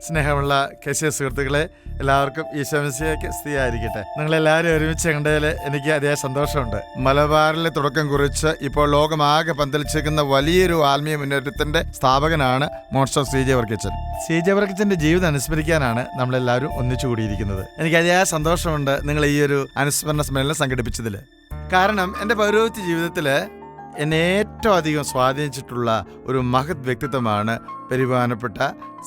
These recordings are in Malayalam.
സ്നേഹമുള്ള കേശവ സുഹൃത്തുക്കളെ, എല്ലാവർക്കും ഈശോമിശിഹായ്ക്ക് സ്തുതിയായിരിക്കട്ടെ. നിങ്ങളെല്ലാവരും ഒരുമിച്ച് കണ്ടതിൽ എനിക്ക് അതിയായ സന്തോഷമുണ്ട്. മലബാറിലെ തുടക്കം കുറിച്ച് ഇപ്പോൾ ലോകമാകെ പന്തലിച്ചേക്കുന്ന വലിയൊരു ആത്മീയ മുന്നേറ്റത്തിന്റെ സ്ഥാപകനാണ് മോൺസ്റ്റർ CJ വർക്കിച്ചൻ. CJ വർക്കിച്ചന്റെ ജീവിതം അനുസ്മരിക്കാനാണ് നമ്മളെല്ലാവരും ഒന്നിച്ചു കൂടിയിരിക്കുന്നത്. എനിക്ക് അതിയായ സന്തോഷമുണ്ട് നിങ്ങൾ ഈ ഒരു അനുസ്മരണ സമ്മേളനം സംഘടിപ്പിച്ചതിൽ. കാരണം എൻ്റെ പൗരോഹിത്യ ജീവിതത്തിൽ എന്നെ ഏറ്റവും അധികം സ്വാധീനിച്ചിട്ടുള്ള ഒരു മഹത് വ്യക്തിത്വമാണ് ബഹുമാനപ്പെട്ട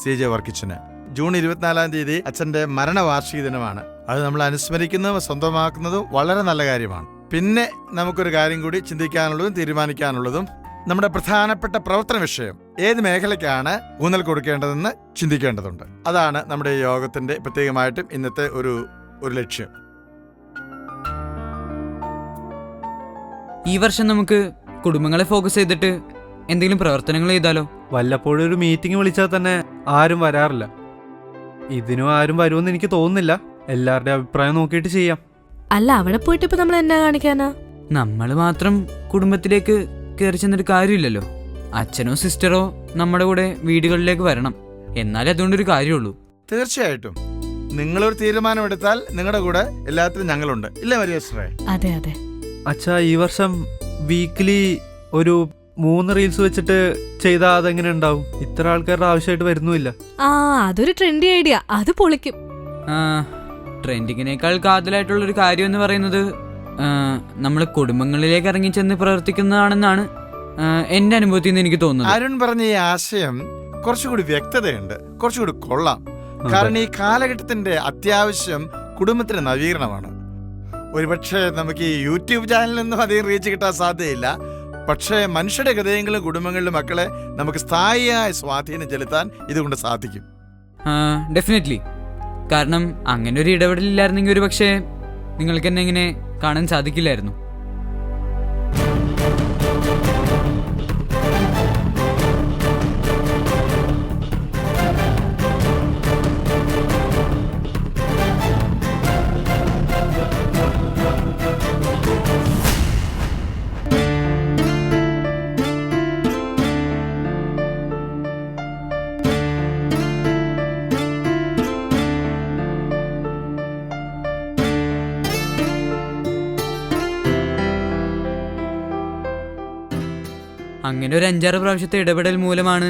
CJ വർക്കിച്ചന്. ജൂൺ 24 അച്ഛൻ്റെ മരണവാർഷിക ദിനമാണ്. അത് നമ്മൾ അനുസ്മരിക്കുന്നതും സ്വന്തമാക്കുന്നതും വളരെ നല്ല കാര്യമാണ്. പിന്നെ നമുക്കൊരു കാര്യം കൂടി ചിന്തിക്കാനുള്ളതും തീരുമാനിക്കാനുള്ളതും നമ്മുടെ പ്രധാനപ്പെട്ട പ്രവർത്തന വിഷയം ഏത് മേഖലയ്ക്കാണ് ഊന്നൽ കൊടുക്കേണ്ടതെന്ന് ചിന്തിക്കേണ്ടതുണ്ട്. അതാണ് നമ്മുടെ യോഗത്തിൻ്റെ പ്രത്യേകമായിട്ടും ഇന്നത്തെ ഒരു ലക്ഷ്യം. ഈ വർഷം നമുക്ക് കുടുംബങ്ങളെ ഫോക്കസ് ചെയ്തിട്ട് എന്തെങ്കിലും പ്രവർത്തനങ്ങൾ ചെയ്താലോ? വല്ലപ്പോഴും ഒരു മീറ്റിംഗ് വിളിച്ചാൽ തന്നെ ആരും വരാറില്ല. ഇതിനും ആരും വരുമെന്ന് എനിക്ക് തോന്നുന്നില്ല. എല്ലാവരുടെ അഭിപ്രായം നോക്കിയിട്ട് ചെയ്യാം. അല്ല, അവിടെ പോയിട്ട് ഇപ്പൊ നമ്മൾ എന്നാ കാണിക്കാനാ? നമ്മൾ മാത്രം കുടുംബത്തിലേക്ക് കയറി ചെന്നിട്ട് കാര്യമില്ലല്ലോ. അച്ഛനോ സിസ്റ്ററോ നമ്മുടെ കൂടെ വീടുകളിലേക്ക് വരണം. എന്നാലേ അതുകൊണ്ടൊരു കാര്യമുള്ളൂ. തീർച്ചയായിട്ടും നിങ്ങളൊരു തീരുമാനമെടുത്താൽ നിങ്ങളുടെ കൂടെ എല്ലാത്തിനും ഞങ്ങളുണ്ട്. ഇല്ലേ മരിയ സിസ്റ്ററേ? അതെ അതെ. അച്ഛാ, ഈ വർഷം വീക്കിലി ഒരു 3 റീൽസ് വെച്ചിട്ട് ചെയ്താൽ അതെങ്ങനെ ഉണ്ടാവും? ഇത്ര ആൾക്കാരുടെ ആവശ്യമായിട്ട് വരുന്നുമില്ല. അതൊരു ട്രെൻഡി ഐഡിയ. അത് പൊളിക്കും. ട്രെൻഡിങ്ങിനേക്കാൾ കാതലായിട്ടുള്ളൊരു കാര്യം എന്ന് പറയുന്നത് നമ്മൾ കുടുംബങ്ങളിലേക്ക് ഇറങ്ങിച്ചെന്ന് പ്രവർത്തിക്കുന്നതാണെന്നാണ് എന്റെ അനുഭവത്തിൽ നിന്ന് എനിക്ക് തോന്നുന്നത്. അരുൺ പറഞ്ഞ ഈ ആശയം കുറച്ചുകൂടി വ്യക്തതയുണ്ട്, കുറച്ചുകൂടി കൊള്ളാം. കാരണം ഈ കാലഘട്ടത്തിന്റെ അത്യാവശ്യം കുടുംബത്തിന്റെ നവീകരണമാണ്. ഒരുപക്ഷെ നമുക്ക് ഈ യൂട്യൂബ് ചാനലിലൊന്നും അധികം റീച്ച് കിട്ടാൻ സാധ്യതയില്ല. പക്ഷേ മനുഷ്യരുടെ ഹൃദയങ്ങളിലും കുടുംബങ്ങളിലും മക്കളെ നമുക്ക് സ്ഥായിയായ സ്വാധീനം ചെലുത്താൻ ഇതുകൊണ്ട് സാധിക്കും. ഡെഫിനറ്റ്ലി. കാരണം അങ്ങനെ ഒരു ഇടപെടലില്ലായിരുന്നെങ്കിൽ ഒരു പക്ഷേ നിങ്ങൾക്ക് എന്നെ ഇങ്ങനെ കാണാൻ സാധിക്കില്ലായിരുന്നു. അങ്ങനെ ഒരു 5-6 പ്രാവശ്യത്തെ ഇടപെടൽ മൂലമാണ്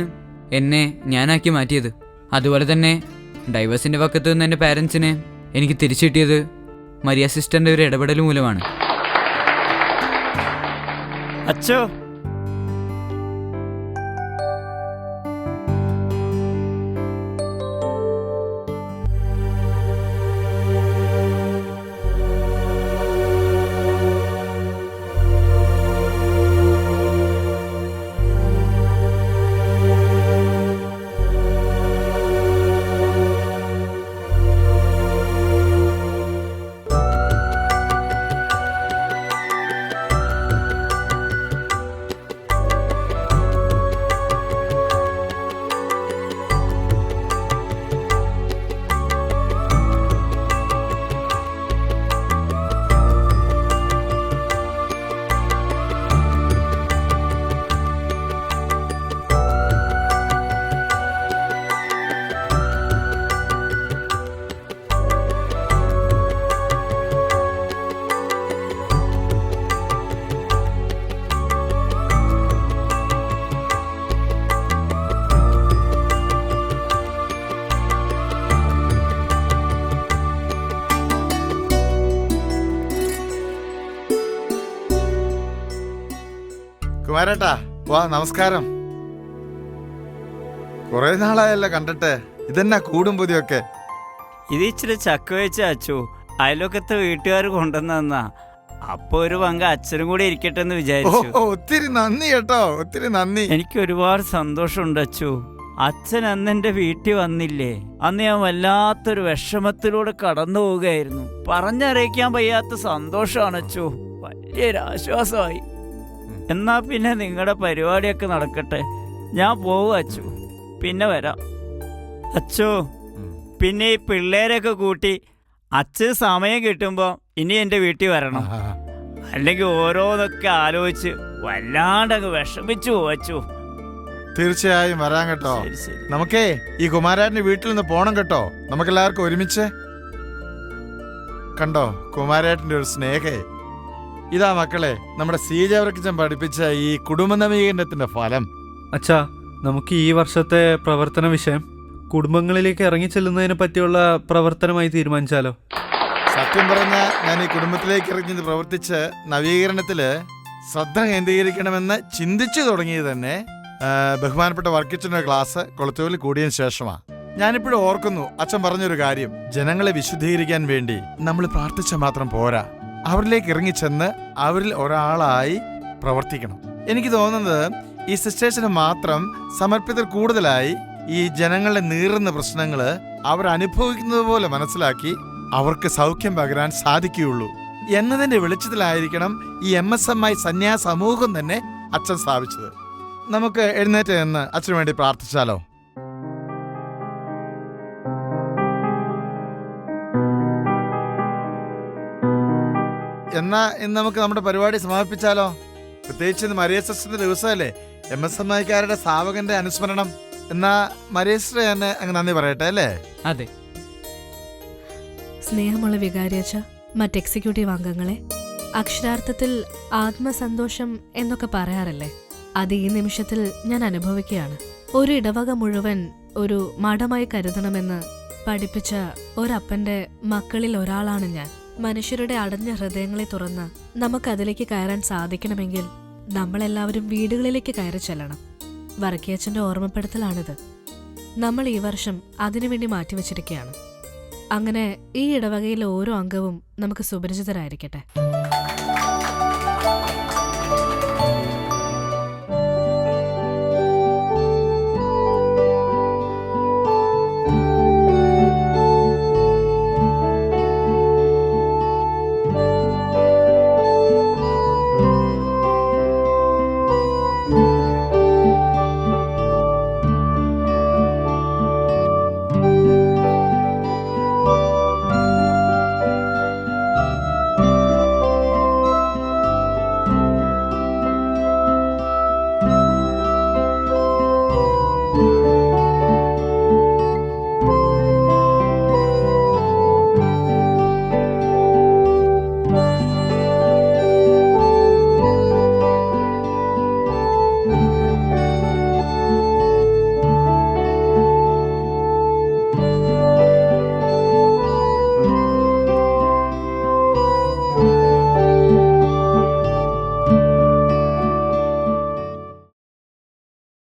എന്നെ ഞാനാക്കി മാറ്റിയത്. അതുപോലെ തന്നെ ഡൈവേഴ്സിന്റെ പക്കത്ത് നിന്ന് എൻ്റെ പാരൻസിനെ എനിക്ക് തിരിച്ചു കിട്ടിയത് മരിയ സിസ്റ്ററിന്റെ ഒരു ഇടപെടൽ മൂലമാണ്. അച്ചോ, കുമാരേട്ടാ, വാ, നമസ്കാരം. കുറെ നാളായല്ലോ കണ്ടിട്ട്. ഇതെന്നാ കൂടും പുതിയൊക്കെ? ഇത് ഇച്ചിരി ചക്ക വെച്ച അച്ചു അയലൊക്കത്തെ വീട്ടുകാർ കൊണ്ടുവന്നാ. അപ്പൊ ഒരു പങ്ക് അച്ഛനും കൂടി ഇരിക്കട്ടെ എന്ന് വിചാരിച്ചു. ഒത്തിരി നന്ദി കേട്ടോ, ഒത്തിരി നന്ദി. എനിക്ക് ഒരുപാട് സന്തോഷമുണ്ട് അച്ചു. അച്ഛൻ അന്ന് എന്റെ വീട്ടിൽ വന്നില്ലേ, അന്ന് ഞാൻ വല്ലാത്തൊരു വിഷമത്തിലൂടെ കടന്നു പോവുകയായിരുന്നു. പറഞ്ഞറിയിക്കാൻ വയ്യാത്ത സന്തോഷമാണ് അച്ചു. വലിയൊരാശ്വാസമായി. എന്നാ പിന്നെ നിങ്ങളുടെ പരിപാടിയൊക്കെ നടക്കട്ടെ. ഞാൻ പോവും അച്ചു, പിന്നെ വരാം. അച്ചോ, പിന്നെ ഈ പിള്ളേരൊക്കെ കൂട്ടി അച്ഛന് സമയം കിട്ടുമ്പോ ഇനി എൻ്റെ വീട്ടിൽ വരണം. അല്ലെങ്കിൽ ഓരോന്നൊക്കെ ആലോചിച്ച് വല്ലാണ്ടങ്ങ് വിഷമിച്ചു പോവച്ചു. തീർച്ചയായും വരാൻ കേട്ടോ. ശരി ശരി. നമുക്കേ ഈ കുമാരേട്ടന്റെ വീട്ടിൽ നിന്ന് പോണം കേട്ടോ, നമുക്കെല്ലാവർക്കും ഒരുമിച്ച്. കണ്ടോ കുമാരേട്ടന്റെ ഒരു സ്നേഹേ. ഇതാ മക്കളെ, നമ്മുടെ സീജവർക്കിച്ചൻ പഠിപ്പിച്ച ഈ കുടുംബ നവീകരണത്തിന്റെ ഫലം. അച്ഛാ, നമുക്ക് ഈ വർഷത്തെ പ്രവർത്തന വിഷയം കുടുംബങ്ങളിലേക്ക് ഇറങ്ങിച്ചെല്ലുന്നതിനെ പറ്റിയുള്ള പ്രവർത്തനമായി തീരുമാനിച്ചാലോ? സത്യം പറഞ്ഞ ഞാൻ ഈ കുടുംബത്തിലേക്ക് ഇറങ്ങി പ്രവർത്തിച്ച് നവീകരണത്തില് ശ്രദ്ധ കേന്ദ്രീകരിക്കണമെന്ന് ചിന്തിച്ചു തുടങ്ങിയത് തന്നെ ബഹുമാനപ്പെട്ട വർക്കിച്ചന്റെ ക്ലാസ് കൊളത്തൂരിൽ കൂടിയതിനു ശേഷമാണ്. ഞാനിപ്പോഴും ഓർക്കുന്നു അച്ഛൻ പറഞ്ഞൊരു കാര്യം, ജനങ്ങളെ വിശുദ്ധീകരിക്കാൻ വേണ്ടി നമ്മൾ പ്രാർത്ഥിച്ച മാത്രം പോരാ, അവരിലേക്ക് ഇറങ്ങിച്ചെന്ന് അവരിൽ ഒരാളായി പ്രവർത്തിക്കണം. എനിക്ക് തോന്നുന്നത് ഈ സിസ്റ്റേഴ്സിന് മാത്രം സമർപ്പിതർ കൂടുതലായി ഈ ജനങ്ങളുടെ നീറുന്ന പ്രശ്നങ്ങള് അവർ അനുഭവിക്കുന്നത് പോലെ മനസ്സിലാക്കി അവർക്ക് സൗഖ്യം പകരാൻ സാധിക്കുകയുള്ളൂ എന്നതിന്റെ വെളിച്ചത്തിലായിരിക്കണം ഈ MSMI സന്യാസ സമൂഹം തന്നെ അച്ഛൻ സ്ഥാപിച്ചത്. നമുക്ക് എഴുന്നേറ്റ് എന്ന് അച്ഛന് വേണ്ടി പ്രാർത്ഥിച്ചാലോ? എന്നാ ഇന്ന് നമുക്ക് നമ്മുടെ പരിപാടി സമാപിപ്പിച്ചാലോ? പ്രത്യേകിച്ച് ഇന്ന് മരിയ സിസ്റ്ററിന്റെ ദിവസമല്ലേ, MSMIക്കാരുടെ സ്ഥാപകന്റെ അനുസ്മരണം. എന്നാ മരിയ സിസ്റ്റർ തന്നെ അങ്ങ് നന്ദി പറയട്ടെ അല്ലേ? അതെ. സ്നേഹമുള്ള വികാരിയച്ച, മറ്റ് എക്സിക്യൂട്ടീവ് അംഗങ്ങളെ, അക്ഷരാർത്ഥത്തിൽ ആത്മസന്തോഷം എന്നൊക്കെ പറയാറില്ലേ, അത് ഈ നിമിഷത്തിൽ ഞാൻ അനുഭവിക്കുകയാണ്. ഒരു ഇടവക മുഴുവൻ ഒരു മഠമായി കരുതണമെന്ന് പഠിപ്പിച്ച ഒരപ്പന്റെ മക്കളിൽ ഒരാളാണ് ഞാൻ. മനുഷ്യരുടെ അടഞ്ഞ ഹൃദയങ്ങളെ തുറന്ന് നമുക്കതിലേക്ക് കയറാൻ സാധിക്കണമെങ്കിൽ നമ്മളെല്ലാവരും വീടുകളിലേക്ക് കയറി ചെല്ലണം. വർക്കിയച്ചന്റെ ഓർമ്മപ്പെടുത്തലാണിത്. നമ്മൾ ഈ വർഷം അതിനുവേണ്ടി മാറ്റിവെച്ചിരിക്കുകയാണ്. അങ്ങനെ ഈ ഇടവകയിലെ ഓരോ അംഗവും നമുക്ക് സുപരിചിതരായിരിക്കട്ടെ.